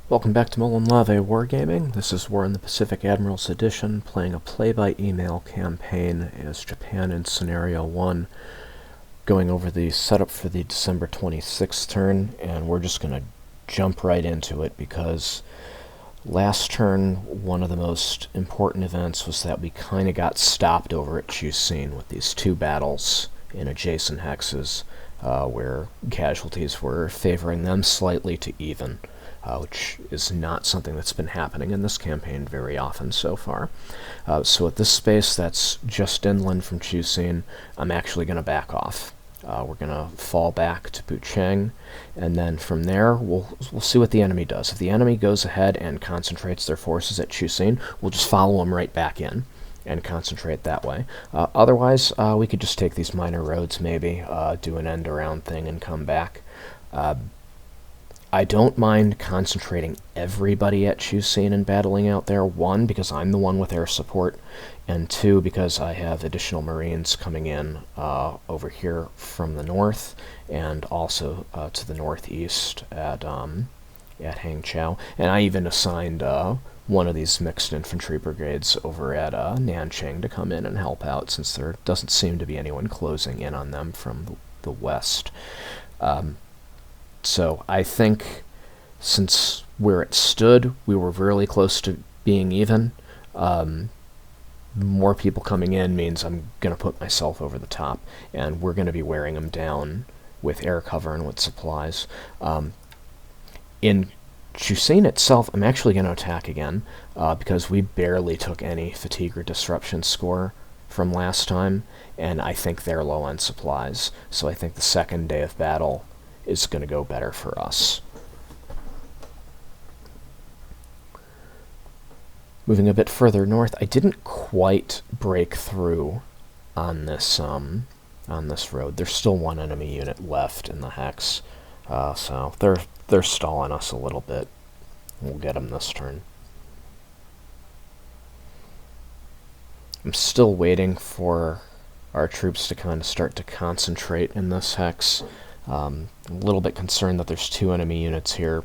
Welcome back to Molten Lava Wargaming. This is War in the Pacific Admirals Edition, playing a play-by-email campaign as Japan in Scenario 1, going over the setup for the December 26th turn, and we're just going to jump right into it because last turn, one of the most important events was that we kind of got stopped over at Chusin with these two battles in adjacent hexes, where casualties were favoring them slightly to even. Which is not something that's been happening in this campaign very often so far. So at this space that's just inland from Chusin, I'm actually going to back off. We're going to fall back to Pucheng, and then from there we'll see what the enemy does. If the enemy goes ahead and concentrates their forces at Chusin, we'll just follow them right back in and concentrate that way. Otherwise, we could just take these minor roads maybe, do an end-around thing and come back. I don't mind concentrating everybody at Chusin and battling out there. One, because I'm the one with air support, and two, because I have additional Marines coming in over here from the north, and also to the northeast at Hangzhou. And I even assigned one of these mixed infantry brigades over at Nanchang to come in and help out, since there doesn't seem to be anyone closing in on them from the west. So I think since where it stood, we were really close to being even. More people coming in means I'm going to put myself over the top, and we're going to be wearing them down with air cover and with supplies. In Chusin itself, I'm actually going to attack again, because we barely took any fatigue or disruption score from last time, and I think they're low on supplies. So I think the second day of battle is going to go better for us. Moving a bit further north, I didn't quite break through on this road. There's still one enemy unit left in the hex, so they're stalling us a little bit. We'll get them this turn. I'm still waiting for our troops to kind of start to concentrate in this hex. A little bit concerned that there's two enemy units here,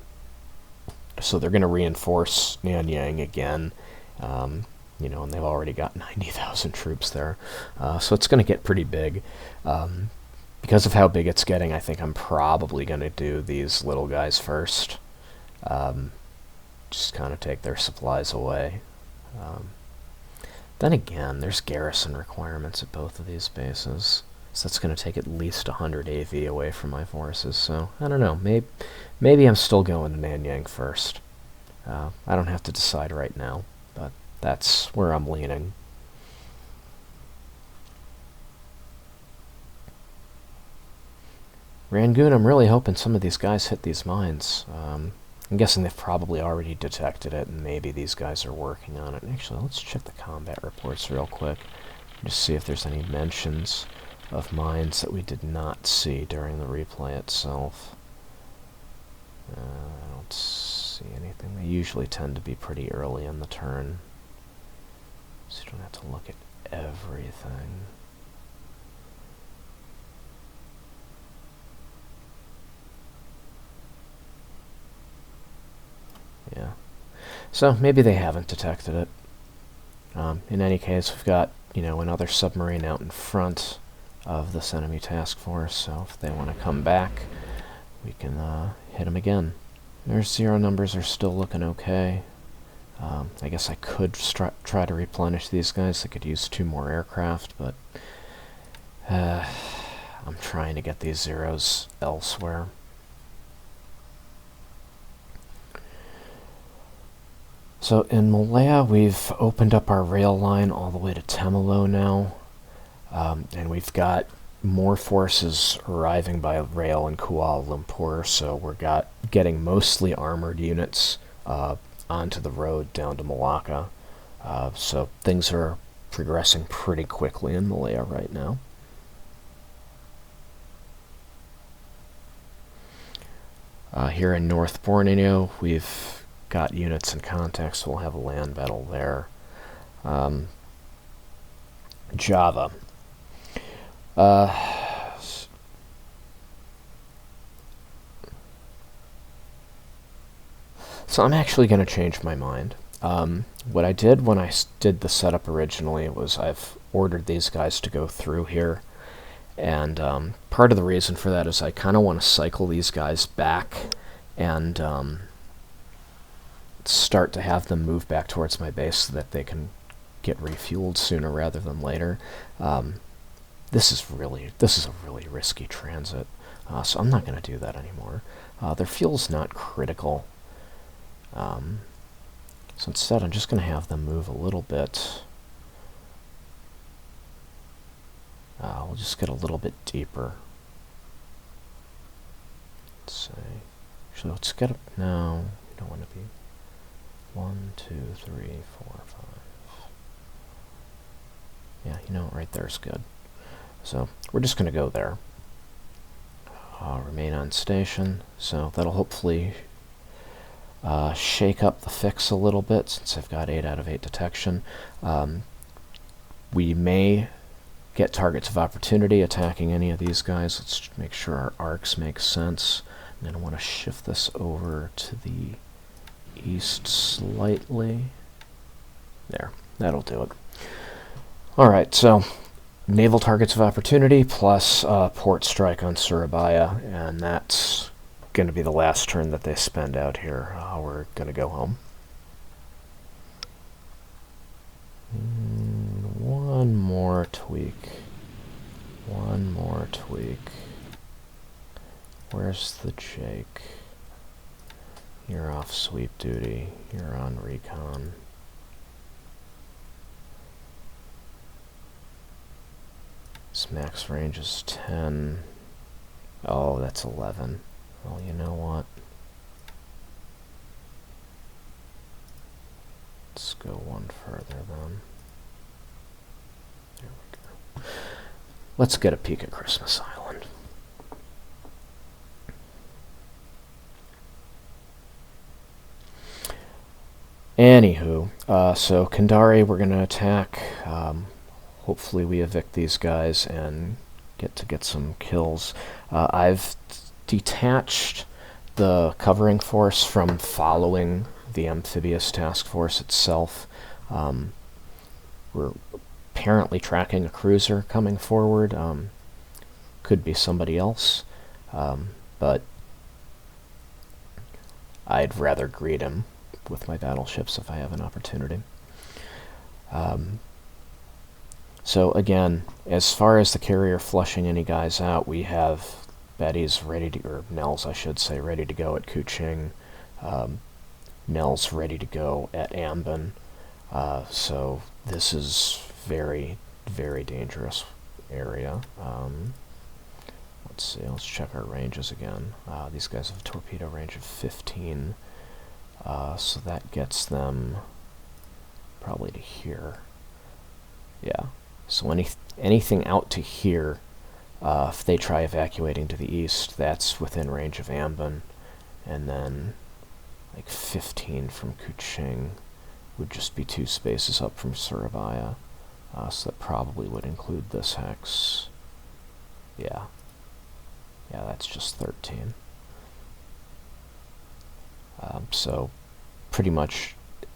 so they're going to reinforce Nanyang again, and they've already got 90,000 troops there, so it's going to get pretty big. Because of how big it's getting, I think I'm probably going to do these little guys first, just kind of take their supplies away. Then again, there's garrison requirements at both of these bases. So that's going to take at least 100 AV away from my forces, so I don't know, maybe I'm still going to Nanyang first. I don't have to decide right now, but that's where I'm leaning. Rangoon, I'm really hoping some of these guys hit these mines. I'm guessing they've probably already detected it, and maybe these guys are working on it. Actually, let's check the combat reports real quick, just see if there's any mentions of mines that we did not see during the replay itself. I don't see anything. They usually tend to be pretty early in the turn, so you don't have to look at everything. Yeah, so maybe they haven't detected it. In any case, we've got another submarine out in front of this enemy task force, so if they want to come back, we can hit them again. Their zero numbers are still looking okay. I guess I could try to replenish these guys. I could use 2 more aircraft, but I'm trying to get these zeros elsewhere. So in Malaya, we've opened up our rail line all the way to Temelo now. And we've got more forces arriving by rail in Kuala Lumpur, so we're getting mostly armored units onto the road down to Malacca. So things are progressing pretty quickly in Malaya right now. Here in North Borneo, we've got units and contacts, so we'll have a land battle there. Java. So I'm actually going to change my mind. What I did when I did the setup originally was I've ordered these guys to go through here. And part of the reason for that is I kind of want to cycle these guys back and start to have them move back towards my base so that they can get refueled sooner rather than later. This is a really risky transit, so I'm not going to do that anymore. Their fuel's not critical, so instead I'm just going to have them move a little bit. We'll just get a little bit deeper. Let's see. Actually, let's get up. No, we don't want to be 1, 2, 3, 4, 5. Yeah, you know, right there's good. So we're just going to go there. Remain on station. So that'll hopefully shake up the fix a little bit since I've got 8 out of 8 detection. We may get targets of opportunity attacking any of these guys. Let's make sure our arcs make sense. I'm going to want to shift this over to the east slightly. There, that'll do it. Alright, so naval targets of opportunity plus port strike on Surabaya, and that's going to be the last turn that they spend out here. We're going to go home. One more tweak. One more tweak. Where's the Jake? You're off sweep duty. You're on recon. This max range is 10. Oh, that's 11. Well, you know what? Let's go one further then. There we go. Let's get a peek at Christmas Island. Anywho, so Kandari we're going to attack. Hopefully we evict these guys and get some kills. I've detached the covering force from following the amphibious task force itself. We're apparently tracking a cruiser coming forward. Could be somebody else, but I'd rather greet him with my battleships if I have an opportunity. So again, as far as the carrier flushing any guys out, we have Betty's ready to, or Nels I should say, ready to go at Kuching. Nels ready to go at Ambon. So this is very, very dangerous area. Let's see, let's check our ranges again. These guys have a torpedo range of 15. So that gets them probably to here. Yeah. So anything out to here, if they try evacuating to the east, that's within range of Ambon. And then like 15 from Kuching would just be 2 spaces up from Surabaya. So that probably would include this hex. Yeah. Yeah, that's just 13. So pretty much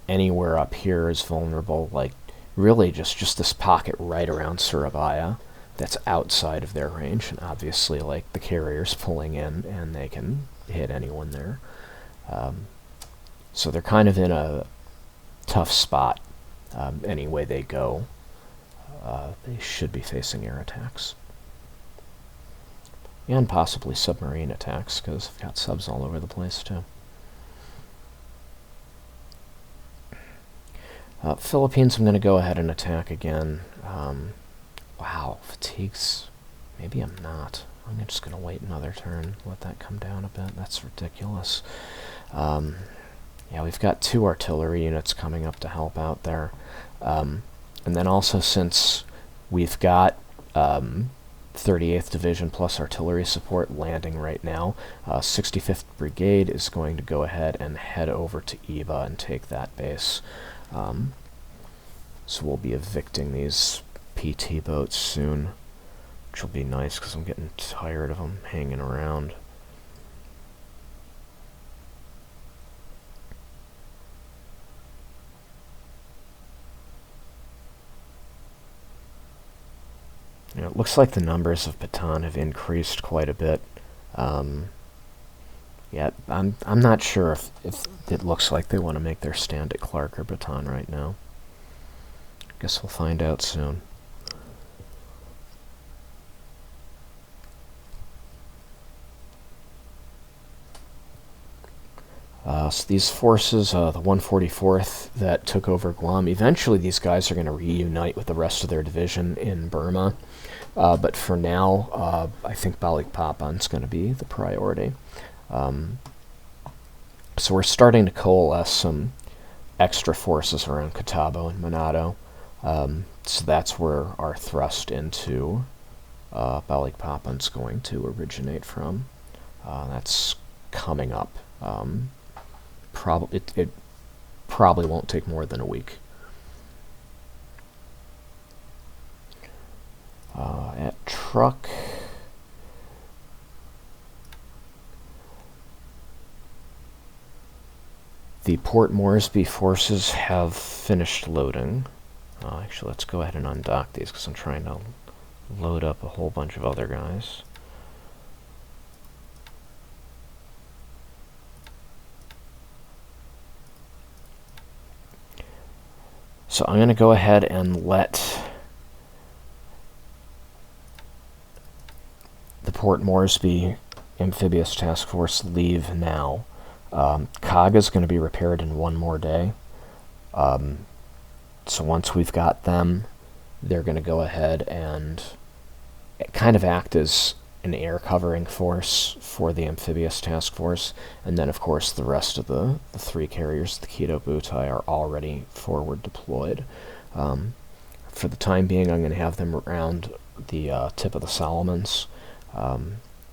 anywhere up here is vulnerable, like really just this pocket right around Surabaya that's outside of their range, and obviously like the carrier's pulling in and they can hit anyone there. So they're kind of in a tough spot any way they go. They should be facing air attacks. And possibly submarine attacks, because they've got subs all over the place too. Philippines, I'm going to go ahead and attack again. Wow, fatigues. Maybe I'm not. I'm just going to wait another turn, let that come down a bit. That's ridiculous. Yeah, we've got 2 artillery units coming up to help out there. And then also, since we've got 38th Division plus artillery support landing right now, 65th Brigade is going to go ahead and head over to Iba and take that base. So we'll be evicting these PT boats soon, which will be nice because I'm getting tired of them hanging around. You know, it looks like the numbers of Bataan have increased quite a bit. Yeah, I'm not sure if it looks like they want to make their stand at Clark or Bataan right now. Guess we'll find out soon. So these forces, the 144th that took over Guam, eventually these guys are going to reunite with the rest of their division in Burma. But for now, I think Balikpapan's going to be the priority. So we're starting to coalesce some extra forces around Catabo and Manado. So that's where our thrust into Balikpapan's going to originate from. That's coming up. It probably won't take more than a week. At Truck, the Port Moresby forces have finished loading. Actually, let's go ahead and undock these because I'm trying to load up a whole bunch of other guys. So I'm going to go ahead and let the Port Moresby Amphibious Task Force leave now. Kaga is going to be repaired in one more day. So once we've got them, they're going to go ahead and kind of act as an air covering force for the Amphibious Task Force. And then, of course, the rest of the three carriers, the Kido Butai, are already forward deployed. For the time being, I'm going to have them around the tip of the Solomons.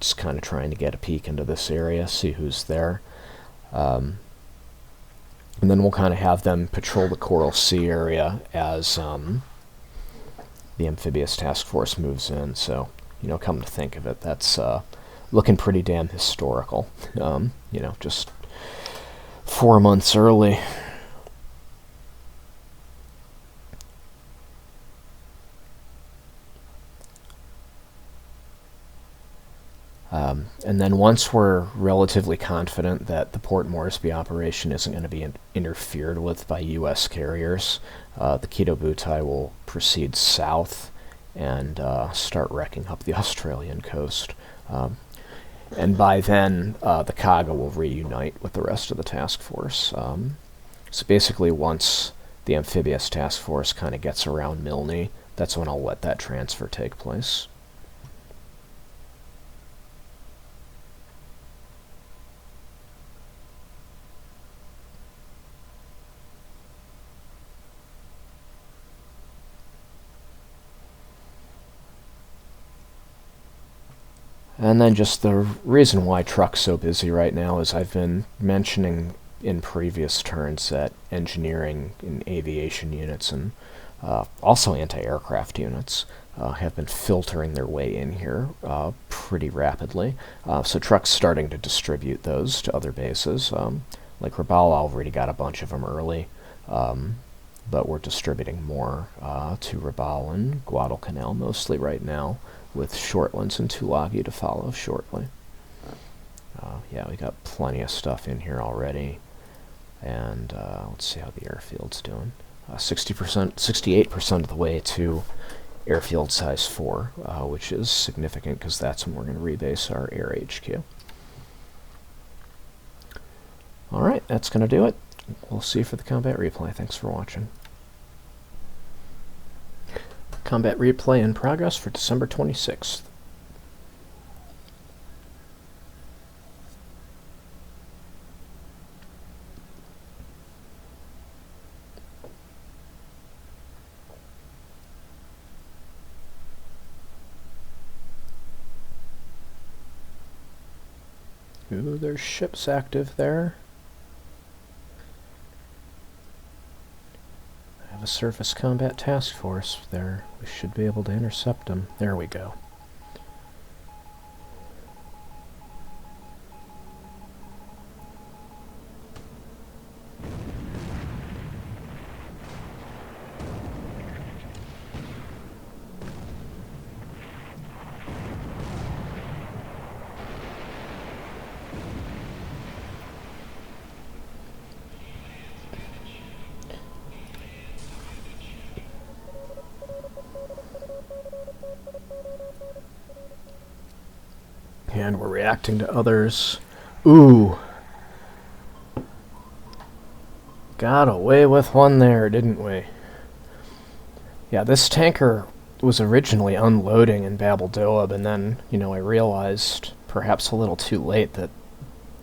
Just kind of trying to get a peek into this area, see who's there. And then we'll kind of have them patrol the Coral Sea area as the Amphibious Task Force moves in. So, you know, come to think of it, that's looking pretty damn historical. You know, just 4 months early. And then once we're relatively confident that the Port Moresby operation isn't going to be interfered with by U.S. carriers, the Kido Butai will proceed south and start wrecking up the Australian coast. And by then, the Kaga will reunite with the rest of the task force. So basically, once the Amphibious Task Force kind of gets around Milne, that's when I'll let that transfer take place. And then just the reason why Truck's so busy right now is I've been mentioning in previous turns that engineering and aviation units and also anti-aircraft units have been filtering their way in here pretty rapidly. So Truck's starting to distribute those to other bases. Like Rabaul already got a bunch of them early, but we're distributing more to Rabaul and Guadalcanal mostly right now, with Shortlands and Tulagi to follow shortly. Yeah, we got plenty of stuff in here already. And let's see how the airfield's doing. 60%, 68% of the way to airfield size 4, which is significant because that's when we're going to rebase our air HQ. Alright, that's going to do it. We'll see you for the combat replay. Thanks for watching. Combat replay in progress for December 26th. Ooh, there's ships active there. I have a surface combat task force there. We should be able to intercept them. There we go. and we're reacting to others. Ooh. Got away with one there, didn't we? Yeah, this tanker was originally unloading in Babeldoab, and then, you know, I realized, perhaps a little too late, that...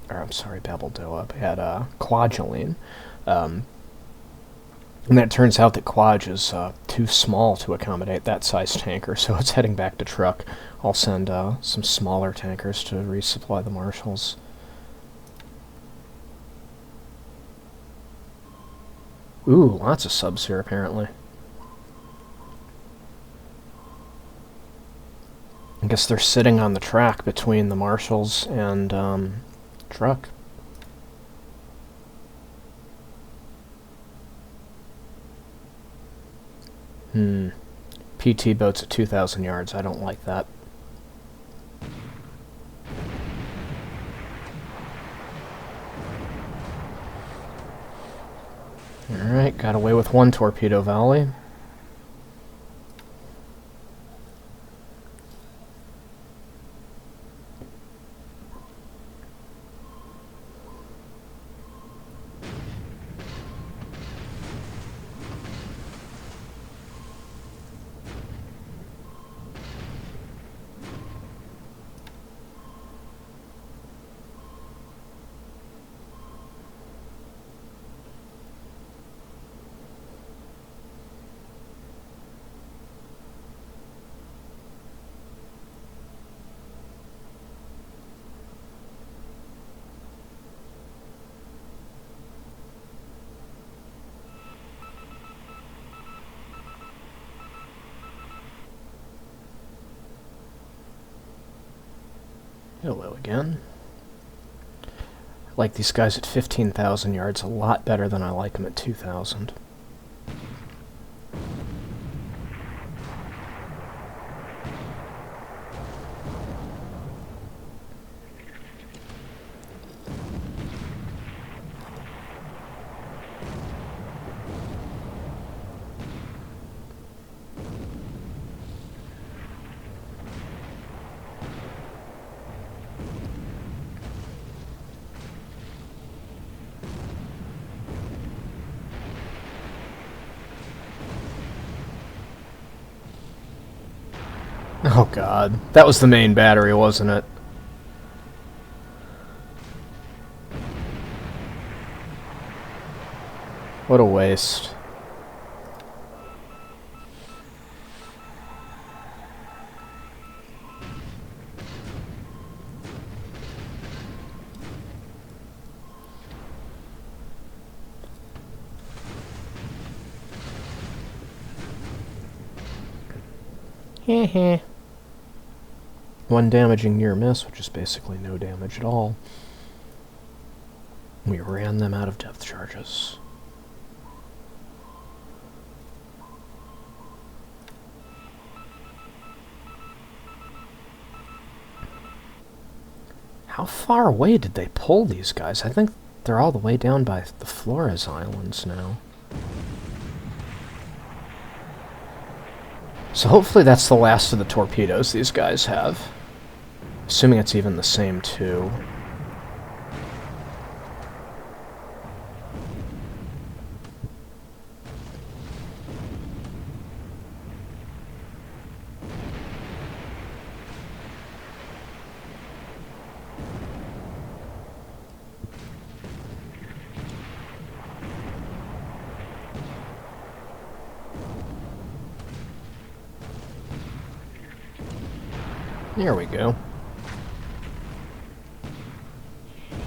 Or, I'm sorry, Babeldoab had Quaduline. And then it turns out that Quad is too small to accommodate that size tanker, so it's heading back to truck. I'll send some smaller tankers to resupply the marshals. Ooh, lots of subs here, apparently. I guess they're sitting on the track between the marshals and truck. PT boats at 2,000 yards. I don't like that. Alright, got away with one torpedo volley. Hello again. I like these guys at 15,000 yards a lot better than I like them at 2,000. Oh god, that was the main battery, wasn't it? What a waste. Heh. One damaging near miss, which is basically no damage at all. We ran them out of depth charges. How far away did they pull these guys? I think they're all the way down by the Flores Islands now. So hopefully that's the last of the torpedoes these guys have. Assuming it's even the same two. There we go.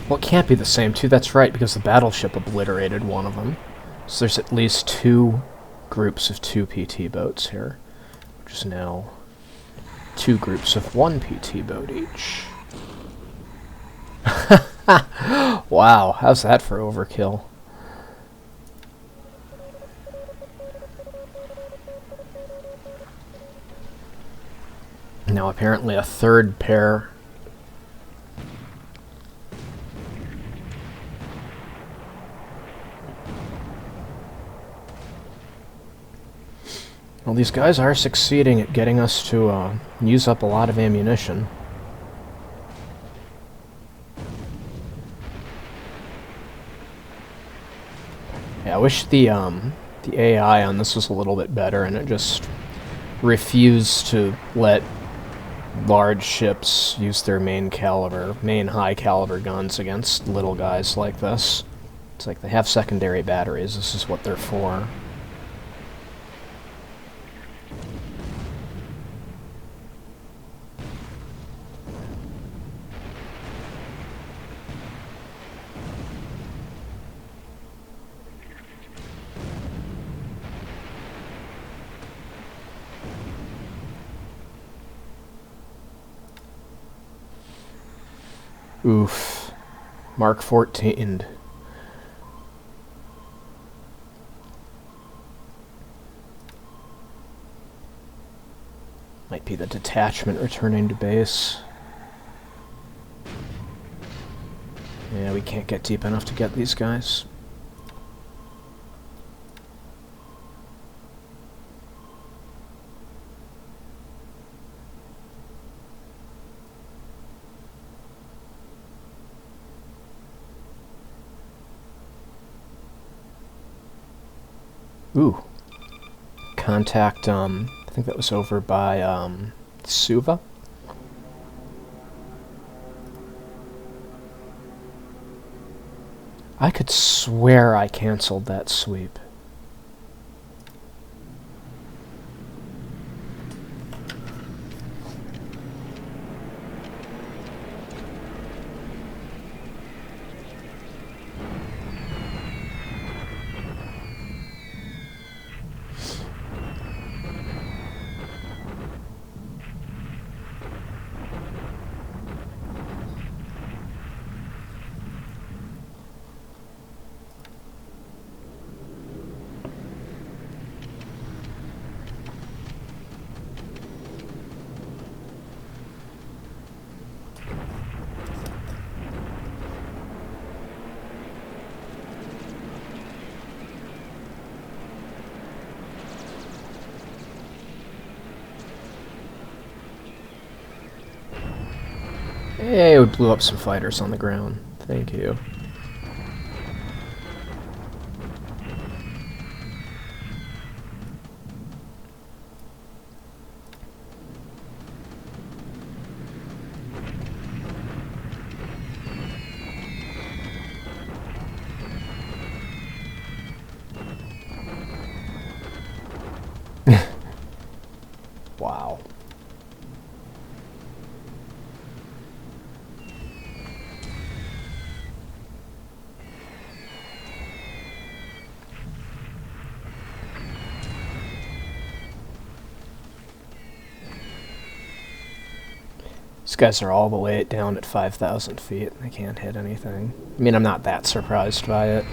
Well, it can't be the same two, that's right, because the battleship obliterated one of them. So there's at least two groups of 2 PT boats here, which is now 2 groups of 1 PT boat each. Wow, how's that for overkill? Now apparently a third pair. Well, these guys are succeeding at getting us to use up a lot of ammunition. Yeah, I wish the AI on this was a little bit better, and it just refused to let large ships use their main high caliber guns against little guys like this. It's like they have secondary batteries. This is what they're for. Oof. Mark 14. Might be the detachment returning to base. Yeah, we can't get deep enough to get these guys. Ooh. Contact, I think that was over by, Suva? I could swear I canceled that sweep. Hey, we blew up some fighters on the ground. Thank you. Wow. These guys are all the way down at 5,000 feet. They can't hit anything. I mean, I'm not that surprised by it.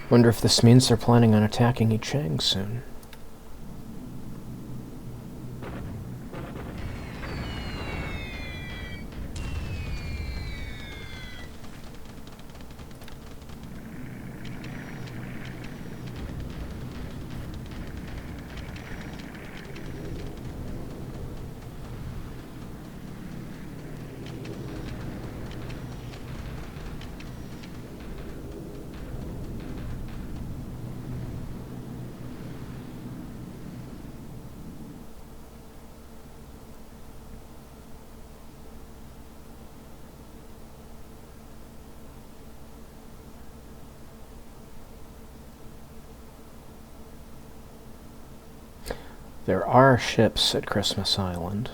Wonder if this means they're planning on attacking Yicheng soon. There are ships at Christmas Island.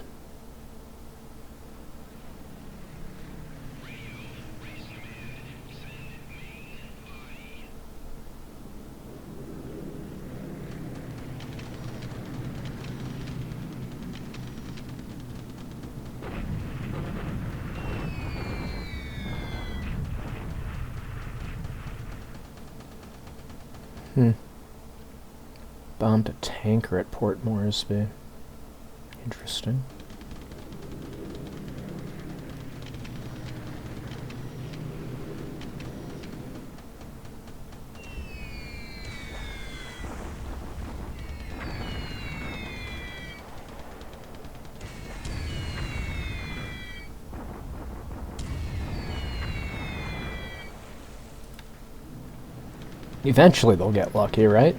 Bombed a tanker at Port Moresby. Interesting. Eventually they'll get lucky, right?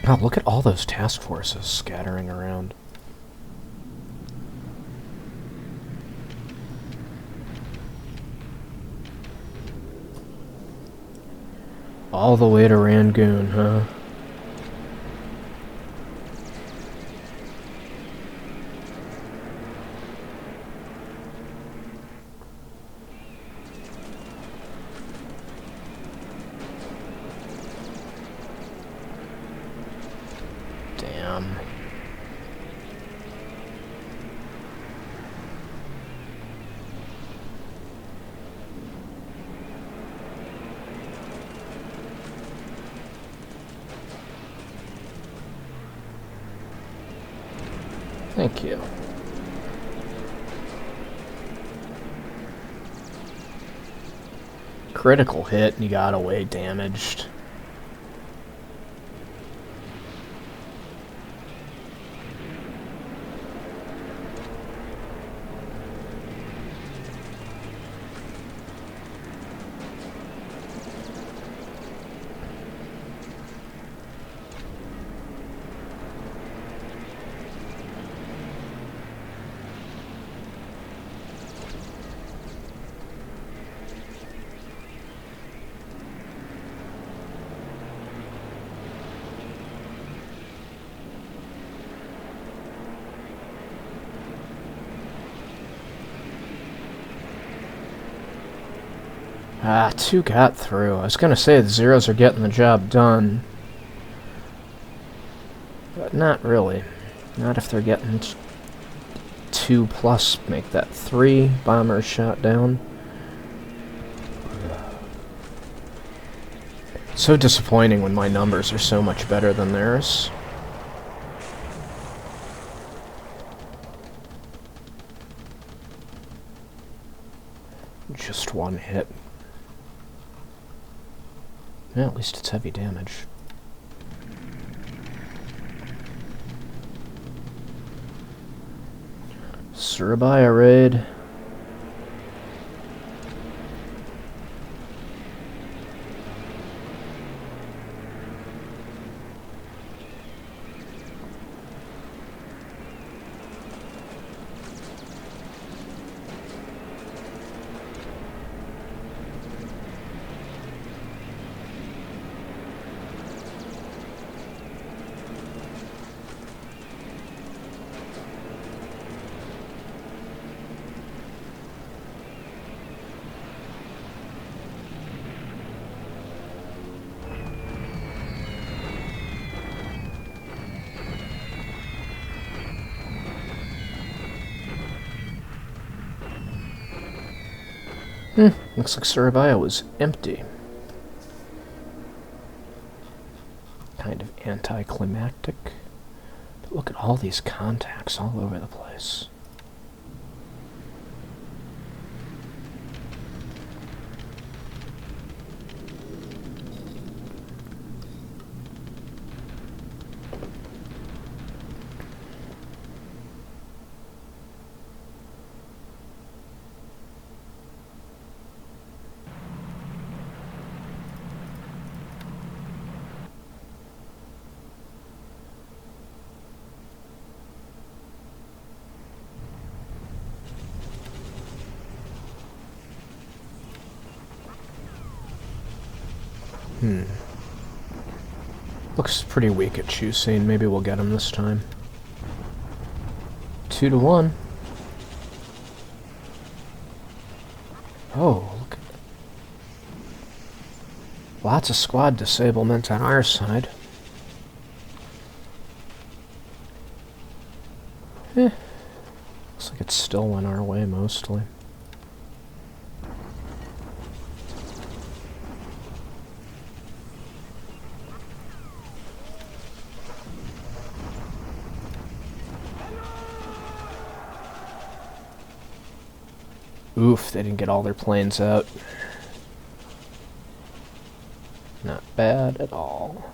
Oh, look at all those task forces scattering around. All the way to Rangoon, huh? Damn. Thank you. Critical hit and you got away damaged. Ah, 2 got through. I was gonna say the zeros are getting the job done. But not really. Not if they're getting 2 plus, make that 3 bombers shot down. So disappointing when my numbers are so much better than theirs. Just 1 hit. Yeah, at least it's heavy damage. Surabaya raid. Looks like Surabaya was empty. Kind of anticlimactic. But look at all these contacts all over the place. Looks pretty weak at Chusine. Maybe we'll get him this time. 2 to 1. Oh, look at lots of squad disablement on our side. it still went our way mostly. Oof, they didn't get all their planes out. Not bad at all.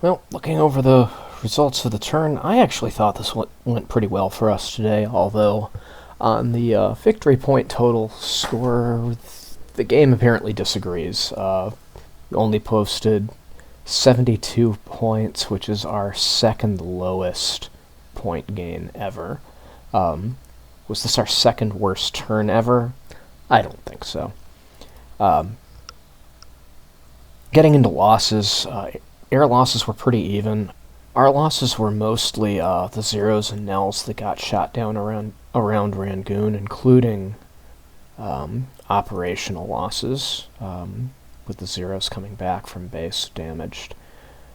Well, looking over the results of the turn, I actually thought this went pretty well for us today, although on the victory point total score, the game apparently disagrees. Only posted 72 points, which is our second lowest point gain ever. Was this our second worst turn ever? I don't think so. Getting into losses, air losses were pretty even. Our losses were mostly the Zeros and Nels that got shot down around Rangoon, including operational losses, with the Zeros coming back from base damaged.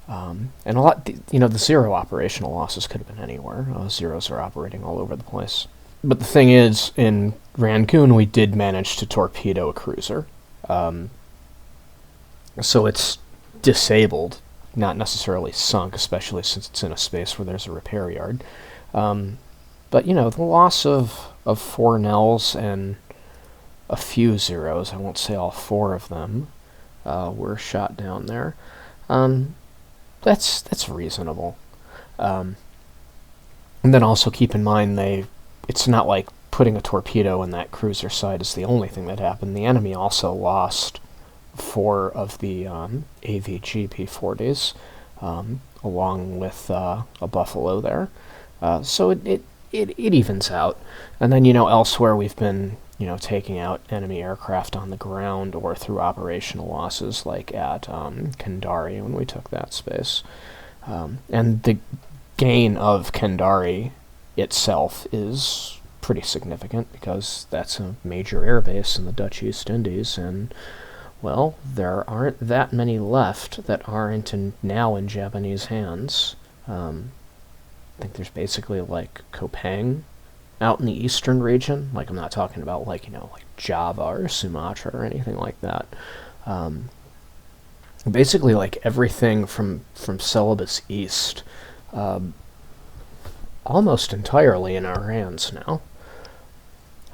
And a lot, the Zero operational losses could have been anywhere. Zeros are operating all over the place. But the thing is, in Rangoon, we did manage to torpedo a cruiser. So it's disabled, not necessarily sunk, especially since it's in a space where there's a repair yard. But, the loss of 4 Nels and a few Zeros, I won't say all 4 of them, were shot down there. That's reasonable. And then also keep in mind, it's not like putting a torpedo in that cruiser side is the only thing that happened. The enemy also lost 4 of the AVG P40s, along with a Buffalo there. So it evens out. And then, elsewhere we've been, taking out enemy aircraft on the ground or through operational losses, like at Kendari when we took that space. And the gain of Kendari itself is pretty significant because that's a major airbase in the Dutch East Indies, and well, there aren't that many left that aren't now in Japanese hands. I think there's basically like Kopang out in the eastern region. Like, I'm not talking about like Java or Sumatra or anything like that. Basically like everything from Celebes east, almost entirely in our hands now.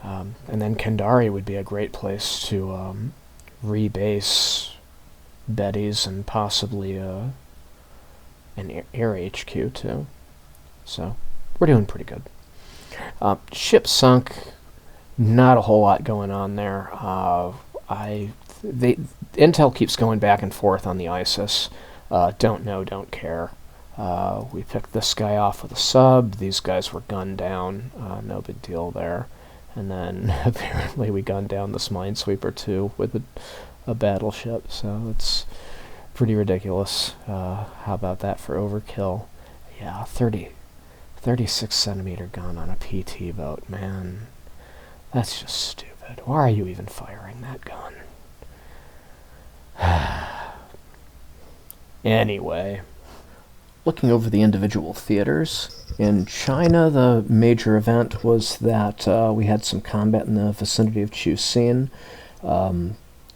And then Kendari would be a great place to rebase Betty's and possibly an air HQ too. So we're doing pretty good. Ship sunk, not a whole lot going on there. Intel keeps going back and forth on the ISIS. Don't know, don't care. We picked this guy off with a sub. These guys were gunned down. No big deal there. And then apparently we gunned down this Minesweeper too with a battleship. So it's pretty ridiculous. How about that for overkill? Yeah, 36 centimeter gun on a PT boat, man. That's just stupid. Why are you even firing that gun? Anyway, looking over the individual theaters, in China, the major event was that we had some combat in the vicinity of Chuxin.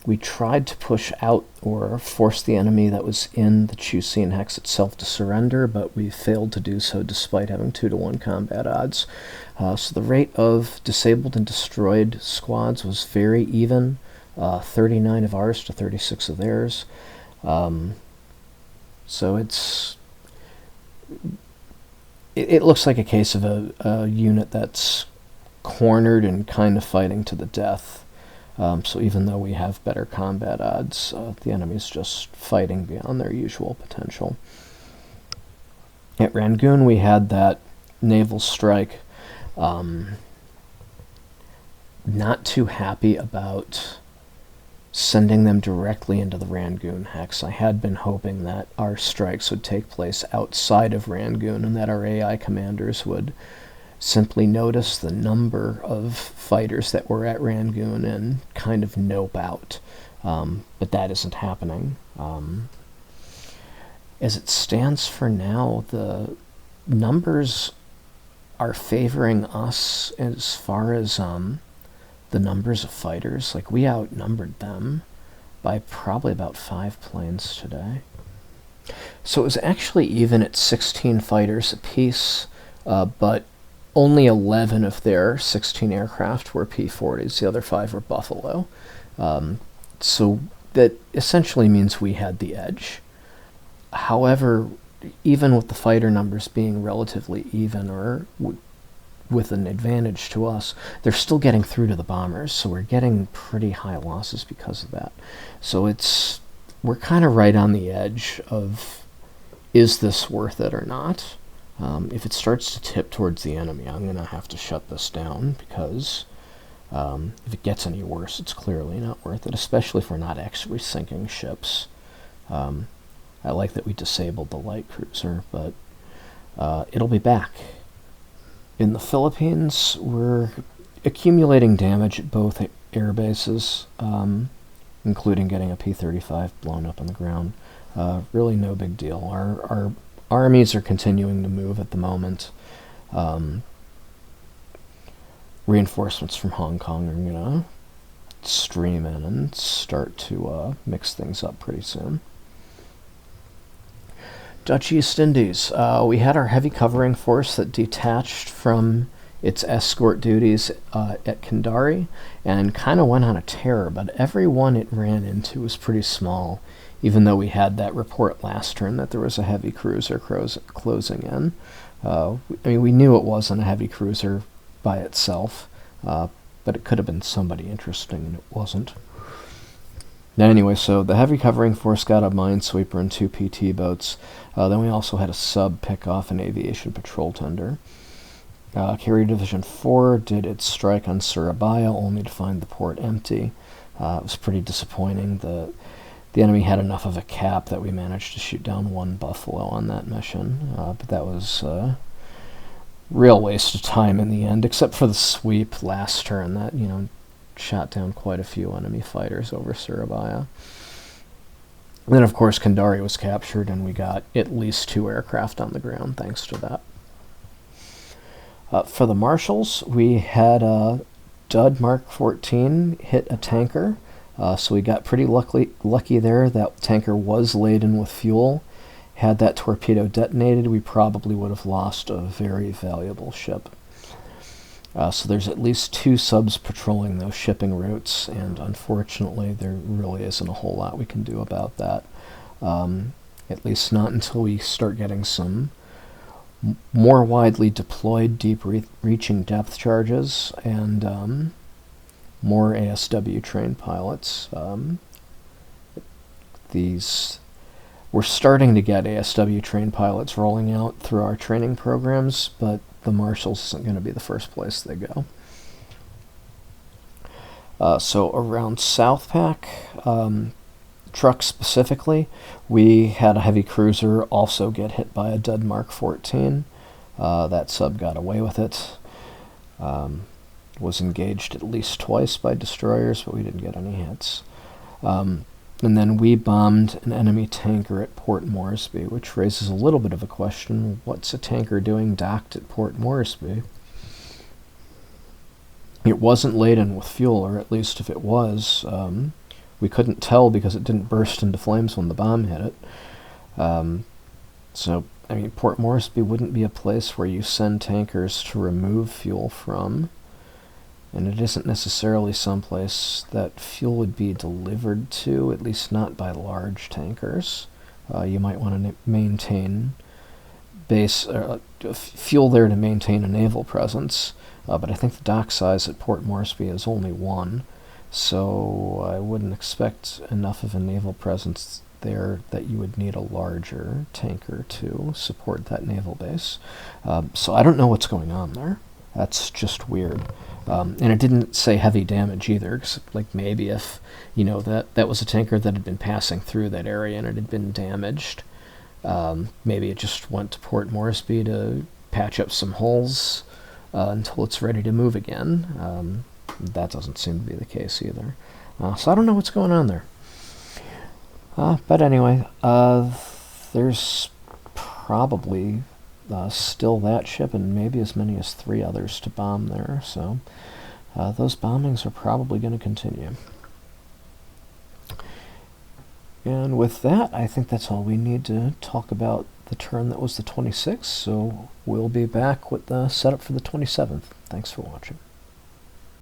We tried to push out or force the enemy that was in the Chuxin hex itself to surrender, but we failed to do so despite having 2-to-1 combat odds. So the rate of disabled and destroyed squads was very even, 39 of ours to 36 of theirs. So it looks like a case of a unit that's cornered and kind of fighting to the death. So even though we have better combat odds, the enemy's just fighting beyond their usual potential. At Rangoon, we had that naval strike. not too happy about sending them directly into the Rangoon hex. I had been hoping that our strikes would take place outside of Rangoon and that our AI commanders would simply notice the number of fighters that were at Rangoon and kind of nope out. But that isn't happening. As it stands for now, the numbers are favoring us as far as the numbers of fighters. Like, we outnumbered them by probably about 5 planes today. So it was actually even at 16 fighters apiece, but only 11 of their 16 aircraft were P-40s. The other 5 were Buffalo. So that essentially means we had the edge. However, even with the fighter numbers being relatively even or with an advantage to us, they're still getting through to the bombers, so we're getting pretty high losses because of that. So we're kind of right on the edge of, is this worth it or not? If it starts to tip towards the enemy, I'm going to have to shut this down, because if it gets any worse, it's clearly not worth it, especially if we're not actually sinking ships. I like that we disabled the light cruiser, but it'll be back. In the Philippines, we're accumulating damage at both air bases, including getting a P-35 blown up on the ground. Really no big deal. Our armies are continuing to move at the moment. Reinforcements from Hong Kong are going to stream in and start to mix things up pretty soon. Dutch East Indies. We had our heavy covering force that detached from its escort duties at Kandari and kind of went on a tear, but every one it ran into was pretty small, even though we had that report last turn that there was a heavy cruiser closing in. I mean, we knew it wasn't a heavy cruiser by itself, but it could have been somebody interesting, and it wasn't. Anyway, so the heavy covering force got a minesweeper and 2 PT boats. Then we also had a sub pick off an aviation patrol tender. Carrier Division 4 did its strike on Surabaya, only to find the port empty. It was pretty disappointing. The enemy had enough of a cap that we managed to shoot down 1 Buffalo on that mission, but that was a real waste of time in the end, except for the sweep last turn that, shot down quite a few enemy fighters over Surabaya. And then, of course, Kandari was captured, and we got at least 2 aircraft on the ground thanks to that. For the Marshals, we had a Dud Mark 14 hit a tanker, so we got pretty lucky there. That tanker was laden with fuel. Had that torpedo detonated, we probably would have lost a very valuable ship. So there's at least 2 subs patrolling those shipping routes, and unfortunately there really isn't a whole lot we can do about that. At least not until we start getting some more widely deployed deep-reaching depth charges and more ASW trained pilots. We're starting to get ASW trained pilots rolling out through our training programs, but the Marshals isn't going to be the first place they go. So around South Pac, trucks specifically, we had a heavy cruiser also get hit by a Dud Mark 14. That sub got away with it. Was engaged at least twice by destroyers, but we didn't get any hits. And then we bombed an enemy tanker at Port Moresby, which raises a little bit of a question. What's a tanker doing docked at Port Moresby? It wasn't laden with fuel, or at least if it was, we couldn't tell because it didn't burst into flames when the bomb hit it. So, I mean, Port Moresby wouldn't be a place where you send tankers to remove fuel from. And it isn't necessarily someplace that fuel would be delivered to, at least not by large tankers. You might want to maintain fuel there to maintain a naval presence, but I think the dock size at Port Moresby is only 1, so I wouldn't expect enough of a naval presence there that you would need a larger tanker to support that naval base. So I don't know what's going on there. That's just weird. And it didn't say heavy damage either, 'cause, like, maybe if, you know, that was a tanker that had been passing through that area and it had been damaged, maybe it just went to Port Moresby to patch up some holes until it's ready to move again. That doesn't seem to be the case either. So I don't know what's going on there. But anyway, there's probably still that ship and maybe as many as 3 others to bomb there. So those bombings are probably going to continue. And with that, I think that's all we need to talk about the turn that was the 26th. So we'll be back with the setup for the 27th. Thanks for watching.